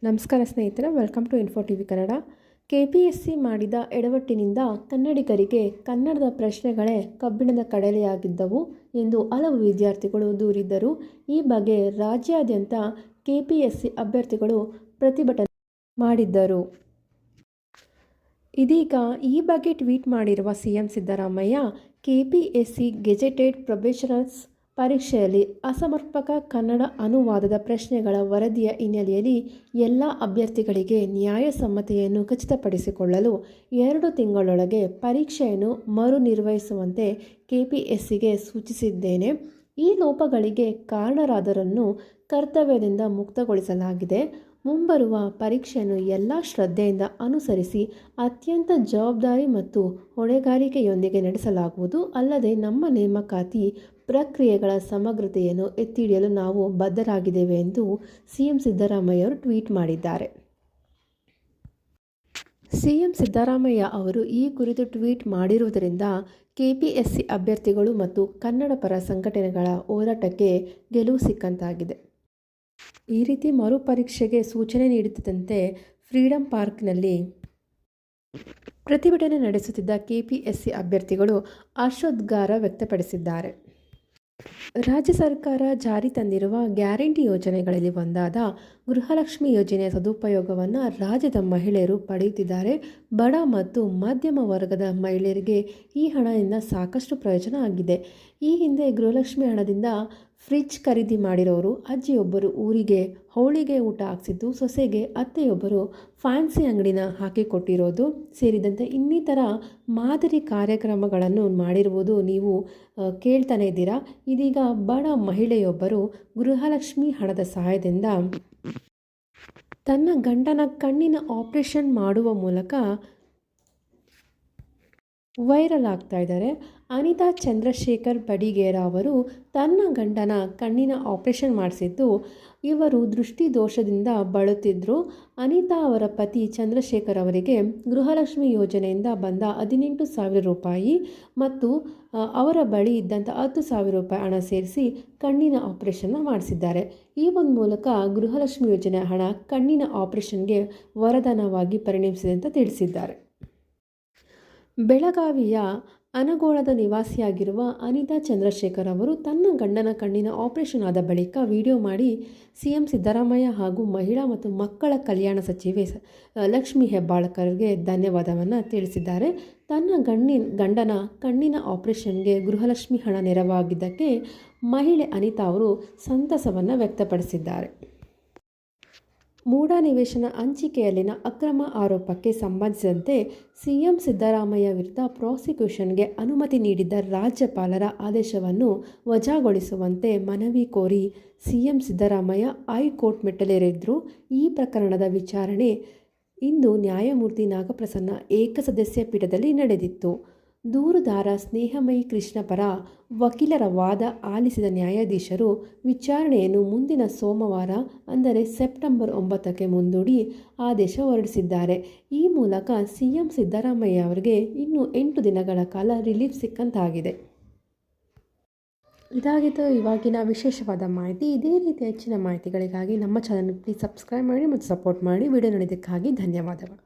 ನಮಸ್ಕಾರ ಸ್ನೇಹಿತರೆ, welcome to info TV Kannada. KPSC ಮಾಡಿದ ಎಡವಟ್ಟಿನಿಂದ ಕನ್ನಡಿಗರಿಗೆ ಕನ್ನಡದ ಪ್ರಶ್ನೆಗಳೇ ಕಬ್ಬಿಣದ ಕಡಲೆಯಾಗಿದ್ದವು ಎಂದು ಹಲವು ವಿದ್ಯಾರ್ಥಿಗಳು ದೂರಿದ್ದರು. ಈ ಬಗ್ಗೆ ರಾಜ್ಯಾದ್ಯಂತ KPSC ಅಭ್ಯರ್ಥಿಗಳು ಪ್ರತಿಭಟನೆ ಮಾಡಿದ್ದರು. ಇದೀಗ ಈ ಬಗ್ಗೆ ಟ್ವೀಟ್ ಮಾಡಿರುವ CM Siddaramaiah, KPSC gazetted probationers ಪರೀಕ್ಷೆಯಲ್ಲಿ ಅಸಮರ್ಪಕ ಕನ್ನಡ ಅನುವಾದದ ಪ್ರಶ್ನೆಗಳ ವರದಿಯ ಹಿನ್ನೆಲೆಯಲ್ಲಿ ಎಲ್ಲ ಅಭ್ಯರ್ಥಿಗಳಿಗೆ ನ್ಯಾಯಸಮ್ಮತೆಯನ್ನು ಖಚಿತಪಡಿಸಿಕೊಳ್ಳಲು 2 ತಿಂಗಳೊಳಗೆ ಪರೀಕ್ಷೆಯನ್ನು ಮರು ನಿರ್ವಹಿಸುವಂತೆ KPSCಗೆ ಸೂಚಿಸಿದ್ದೇನೆ. ಈ ಲೋಪಗಳಿಗೆ ಕಾರಣರಾದವರನ್ನು ಕರ್ತವ್ಯದಿಂದ ಮುಕ್ತಗೊಳಿಸಲಾಗಿದೆ. ಮುಂಬರುವ ಪರೀಕ್ಷೆಯನ್ನು ಎಲ್ಲ ಶ್ರದ್ಧೆಯಿಂದ ಅನುಸರಿಸಿ ಅತ್ಯಂತ ಜವಾಬ್ದಾರಿ ಮತ್ತು ಹೊಣೆಗಾರಿಕೆಯೊಂದಿಗೆ ನಡೆಸಲಾಗುವುದು. ಅಲ್ಲದೆ ನಮ್ಮ ನೇಮಕಾತಿ ಪ್ರಕ್ರಿಯೆಗಳ ಸಮಗ್ರತೆಯನ್ನು ಎತ್ತಿಹಿಡಿಯಲು ನಾವು ಬದ್ಧರಾಗಿದ್ದೇವೆ ಎಂದು CM ಸಿದ್ದರಾಮಯ್ಯ ಅವರು ಟ್ವೀಟ್ ಮಾಡಿದ್ದಾರೆ. CM ಸಿದ್ದರಾಮಯ್ಯ ಅವರು ಈ ಕುರಿತು ಟ್ವೀಟ್ ಮಾಡಿರುವುದರಿಂದ KPSC ಅಭ್ಯರ್ಥಿಗಳು ಮತ್ತು ಕನ್ನಡ ಪರ ಸಂಘಟನೆಗಳ ಹೋರಾಟಕ್ಕೆ ಗೆಲುವು ಸಿಕ್ಕಂತಾಗಿದೆ. ಈ ರೀತಿ ಮರುಪರೀಕ್ಷೆಗೆ ಸೂಚನೆ ನೀಡುತ್ತಿದ್ದಂತೆ ಫ್ರೀಡಂ ಪಾರ್ಕ್ನಲ್ಲಿ ಪ್ರತಿಭಟನೆ ನಡೆಸುತ್ತಿದ್ದ KPSC ಅಭ್ಯರ್ಥಿಗಳು ಹರ್ಷೋದ್ಗಾರ ವ್ಯಕ್ತಪಡಿಸಿದ್ದಾರೆ. ರಾಜ್ಯ ಸರ್ಕಾರ ಜಾರಿ ತಂದಿರುವ ಗ್ಯಾರಂಟಿ ಯೋಜನೆಗಳಲ್ಲಿ ಒಂದಾದ ಗೃಹಲಕ್ಷ್ಮಿ ಯೋಜನೆಯ ಸದುಪಯೋಗವನ್ನು ರಾಜ್ಯದ ಮಹಿಳೆಯರು ಪಡೆಯುತ್ತಿದ್ದಾರೆ. ಬಡ ಮತ್ತು ಮಧ್ಯಮ ವರ್ಗದ ಮಹಿಳೆಯರಿಗೆ ಈ ಹಣದಿಂದ ಸಾಕಷ್ಟು ಪ್ರಯೋಜನ ಆಗಿದೆ. ಈ ಹಿಂದೆ ಗೃಹಲಕ್ಷ್ಮಿ ಹಣದಿಂದ ಫ್ರಿಡ್ಜ್ ಖರೀದಿ ಮಾಡಿರೋರು, ಅಜ್ಜಿಯೊಬ್ಬರು ಊರಿಗೆ ಹೋಳಿಗೆ ಊಟ ಹಾಕ್ಸಿದ್ದು, ಸೊಸೆಗೆ ಅತ್ತೆಯೊಬ್ಬರು ಫ್ಯಾನ್ಸಿ ಅಂಗಡಿನ ಹಾಕಿಕೊಟ್ಟಿರೋದು ಸೇರಿದಂತೆ ಇನ್ನಿತರ ಮಾದರಿ ಕಾರ್ಯಕ್ರಮಗಳನ್ನು ಮಾಡಿರುವುದು ನೀವು ಕೇಳ್ತಾನೆ ಇದ್ದೀರಾ. ಇದೀಗ ಬಡ ಮಹಿಳೆಯೊಬ್ಬರು ಗೃಹಲಕ್ಷ್ಮಿ ಹಣದ ಸಹಾಯದಿಂದ ತನ್ನ ಗಂಡನ ಕಣ್ಣಿನ ಆಪರೇಷನ್ ಮಾಡುವ ಮೂಲಕ ವೈರಲ್ ಆಗ್ತಾ ಇದ್ದಾರೆ. ಅನಿತಾ ಚಂದ್ರಶೇಖರ್ ಬಡಿಗೇರ ಅವರು ತನ್ನ ಗಂಡನ ಕಣ್ಣಿನ ಆಪರೇಷನ್ ಮಾಡಿಸಿದ್ದು, ಇವರು ದೃಷ್ಟಿ ದೋಷದಿಂದ ಬಳಲುತ್ತಿದ್ದರು. ಅನಿತಾ ಅವರ ಪತಿ ಚಂದ್ರಶೇಖರ್ ಅವರಿಗೆ ಗೃಹಲಕ್ಷ್ಮಿ ಯೋಜನೆಯಿಂದ ಬಂದ 18,000 ರೂಪಾಯಿ ಮತ್ತು ಅವರ ಬಳಿ ಇದ್ದಂಥ 10,000 ರೂಪಾಯಿ ಹಣ ಸೇರಿಸಿ ಕಣ್ಣಿನ ಆಪರೇಷನ್ನ ಮಾಡಿಸಿದ್ದಾರೆ. ಈ ಒಂದು ಮೂಲಕ ಗೃಹಲಕ್ಷ್ಮಿ ಯೋಜನೆ ಹಣ ಕಣ್ಣಿನ ಆಪರೇಷನ್ಗೆ ವರದಾನವಾಗಿ ಪರಿಣಮಿಸಿದೆ ಅಂತ ತಿಳಿಸಿದ್ದಾರೆ. ಬೆಳಗಾವಿಯ ಅನಗೋಳದ ನಿವಾಸಿಯಾಗಿರುವ ಅನಿತಾ ಚಂದ್ರಶೇಖರ್ ಅವರು ತನ್ನ ಗಂಡನ ಕಣ್ಣಿನ ಆಪರೇಷನ್ ಆದ ಬಳಿಕ ವಿಡಿಯೋ ಮಾಡಿ CM ಸಿದ್ದರಾಮಯ್ಯ ಹಾಗೂ ಮಹಿಳಾ ಮತ್ತು ಮಕ್ಕಳ ಕಲ್ಯಾಣ ಸಚಿವೆ ಲಕ್ಷ್ಮಿ ಹೆಬ್ಬಾಳ್ಕರ್ಗೆ ಧನ್ಯವಾದವನ್ನು ತಿಳಿಸಿದ್ದಾರೆ. ತನ್ನ ಗಂಡನ ಕಣ್ಣಿನ ಆಪರೇಷನ್ಗೆ ಗೃಹಲಕ್ಷ್ಮಿ ಹಣ ನೆರವಾಗಿದ್ದಕ್ಕೆ ಮಹಿಳೆ ಅನಿತಾ ಅವರು ಸಂತಸವನ್ನು ವ್ಯಕ್ತಪಡಿಸಿದ್ದಾರೆ. ಮೂಢ ನಿವೇಶನ ಹಂಚಿಕೆಯಲ್ಲಿನ ಅಕ್ರಮ ಆರೋಪಕ್ಕೆ ಸಂಬಂಧಿಸಿದಂತೆ CM ಸಿದ್ದರಾಮಯ್ಯ ವಿರುದ್ಧ ಪ್ರಾಸಿಕ್ಯೂಷನ್ಗೆ ಅನುಮತಿ ನೀಡಿದ್ದ ರಾಜ್ಯಪಾಲರ ಆದೇಶವನ್ನು ವಜಾಗೊಳಿಸುವಂತೆ ಮನವಿ ಕೋರಿ CM ಸಿದ್ದರಾಮಯ್ಯ ಹೈಕೋರ್ಟ್ ಮೆಟ್ಟಿಲೇರಿದ್ರು. ಈ ಪ್ರಕರಣದ ವಿಚಾರಣೆ ಇಂದು ನ್ಯಾಯಮೂರ್ತಿ ನಾಗಪ್ರಸನ್ನ ಏಕಸದಸ್ಯ ಪೀಠದಲ್ಲಿ ನಡೆದಿತ್ತು. ದೂರುದಾರ ಸ್ನೇಹಮಯಿ ಕೃಷ್ಣ ಪರ ವಕೀಲರ ವಾದ ಆಲಿಸಿದ ನ್ಯಾಯಾಧೀಶರು ವಿಚಾರಣೆಯನ್ನು ಮುಂದಿನ ಸೋಮವಾರ ಅಂದರೆ ಸೆಪ್ಟೆಂಬರ್ 9ಕ್ಕೆ ಮುಂದೂಡಿ ಆದೇಶ ಹೊರಡಿಸಿದ್ದಾರೆ. ಈ ಮೂಲಕ CM ಸಿದ್ದರಾಮಯ್ಯ ಅವರಿಗೆ ಇನ್ನೂ 8 ದಿನಗಳ ಕಾಲ ರಿಲೀಫ್ ಸಿಕ್ಕಂತಾಗಿದೆ. ಇದಾಗಿತ್ತು ಇವಾಗಿನ ವಿಶೇಷವಾದ ಮಾಹಿತಿ. ಇದೇ ರೀತಿ ಹೆಚ್ಚಿನ ಮಾಹಿತಿಗಳಿಗಾಗಿ ನಮ್ಮ ಚಾನಲ್ ಪ್ಲೀಸ್ ಸಬ್ಸ್ಕ್ರೈಬ್ ಮಾಡಿ ಮತ್ತು ಸಪೋರ್ಟ್ ಮಾಡಿ. ವಿಡಿಯೋ ನೋಡಿದ್ದಕ್ಕಾಗಿ ಧನ್ಯವಾದಗಳು.